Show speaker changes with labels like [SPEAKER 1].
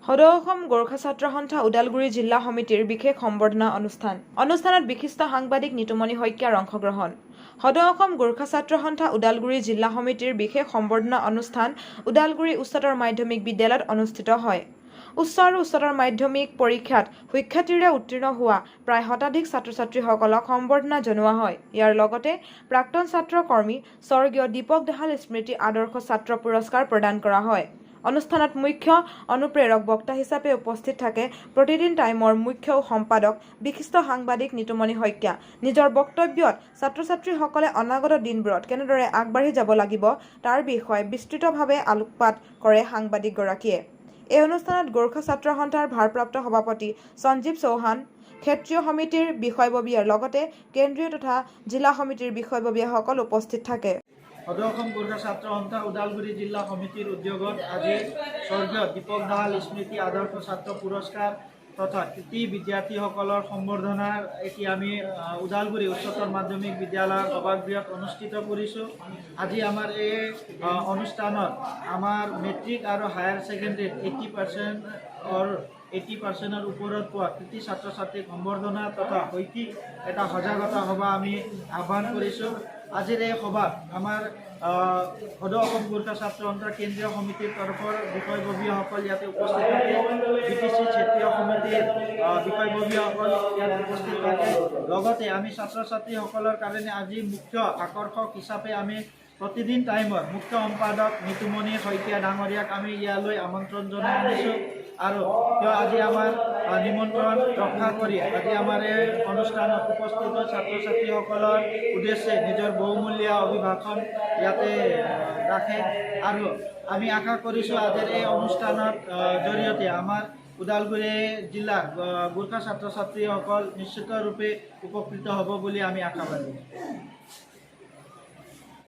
[SPEAKER 1] সদৌ অসম গোৰ্খা ছাত্ৰ সন্থা ওদালগুৰি জিলা সমিতিৰ বিশেষ সম্বৰ্ধনা অনুষ্ঠানত বিশিষ্ট সাংবাদিক নিতুমণি শইকীয়াৰ অংশগ্ৰহণ। সদৌ অসম গোৰ্খা ছাত্ৰ সন্থা ওদালগুৰি জিলা সমিতিৰ বিশেষ সম্বৰ্ধনা অনুষ্ঠান ওদালগুৰি উচ্চতৰ মাধ্যমিক বিদ্যালয়ত অনুষ্ঠিত হয়। উচ্চ আৰু উচ্চতৰ মাধ্যমিক পৰীক্ষাত সুখ্যাতিৰে উত্তীৰ্ণ হোৱা প্ৰায় শতাধিক ছাত্ৰ-ছাত্ৰীসকলক সম্বৰ্ধনা জনোৱা হয়। ইয়াৰ লগতে প্ৰাক্তন ছাত্ৰ কৰ্মী স্বৰ্গীয় দীপক দাহাল স্মৃতি আদৰ্শ ছাত্ৰ পুৰস্কাৰ প্ৰদান কৰা হয়। অনুষ্ঠানত মুখ্য অনুপ্ৰেৰক বক্তা হিচাপে উপস্থিত থাকে প্ৰতিদিন টাইমৰ মুখ্য সম্পাদক বিশিষ্ট সাংবাদিক নিতুমণি শইকীয়া। নিজৰ বক্তব্যত ছাত্ৰ-ছাত্ৰীসকলে অনাগত দিনবোৰত কেনেদৰে আগবাঢ়ি যাব লাগিব তাৰ বিষয়ে বিস্তৃতভাৱে আলোকপাত কৰে সাংবাদিকগৰাকীয়ে। এই অনুষ্ঠানত গোৰ্খা ছাত্ৰ সন্থাৰ ভাৰপ্ৰাপ্ত সভাপতি সঞ্জীৱ চৌহান, ক্ষেত্ৰীয় সমিতিৰ বিষয়ববীয়াৰ লগতে কেন্দ্ৰীয় তথা জিলা সমিতিৰ বিষয়ববীয়াসকল উপস্থিত থাকে।
[SPEAKER 2] সদৌ অসম গোৰ্খা ছাত্ৰ সন্থা ওদালগুৰি জিলা সমিতিৰ উদ্যোগত আজি স্বৰ্গীয় দীপক দাহাল স্মৃতি আদৰ্শ ছাত্ৰ পুৰস্কাৰ তথা কৃতি বিদ্যাৰ্থীসকলৰ সম্বৰ্ধনাৰ এটি আমি ওদালগুৰি উচ্চতৰ মাধ্যমিক বিদ্যালয়ৰ সভাগৃহত অনুষ্ঠিত কৰিছোঁ। আজি আমাৰ এই অনুষ্ঠানত আমাৰ মেট্ৰিক আৰু হায়াৰ ছেকেণ্ডেৰীত 80% ওপৰত পোৱা কৃতি ছাত্ৰ ছাত্ৰীক সম্বৰ্ধনা তথা শৈক্ষিক এটা সজাগতা সভা আমি আহ্বান কৰিছোঁ। আজিৰ এই সভাত আমাৰ সদৌ অসম গোৰ্খা ছাত্ৰ সন্থাৰ কেন্দ্ৰীয় সমিতিৰ তৰফৰ বিষয়ববীয়াসকল ইয়াতে উপস্থিত থাকে। BTC ক্ষেত্ৰীয় সমিতিৰ বিষয়ববীয়াসকল ইয়াত উপস্থিত থাকে। লগতে আমি ছাত্ৰ ছাত্ৰীসকলৰ কাৰণে আজি মুখ্য আকৰ্ষক হিচাপে আমি প্ৰতিদিন টাইমৰ মুখ্য সম্পাদক নিতুমণি শইকীয়া ডাঙৰীয়াক আমি ইয়ালৈ আমন্ত্ৰণ জনাই আনিছোঁ আৰু তেওঁ আজি আমাৰ নিমন্ত্ৰণ ৰক্ষা কৰি আজি আমাৰ এই অনুষ্ঠানত উপস্থিত ছাত্ৰ ছাত্ৰীসকলৰ উদ্দেশ্যে নিজৰ বহুমূলীয়া অভিভাষণ ইয়াতে ৰাখে আৰু আমি আশা কৰিছোঁ আজিৰ এই অনুষ্ঠানৰ জৰিয়তে আমাৰ ওদালগুৰি জিলাৰ গোৰ্খা ছাত্ৰ ছাত্ৰীসকল নিশ্চিতৰূপে উপকৃত হ'ব বুলি আমি আশাবাদী।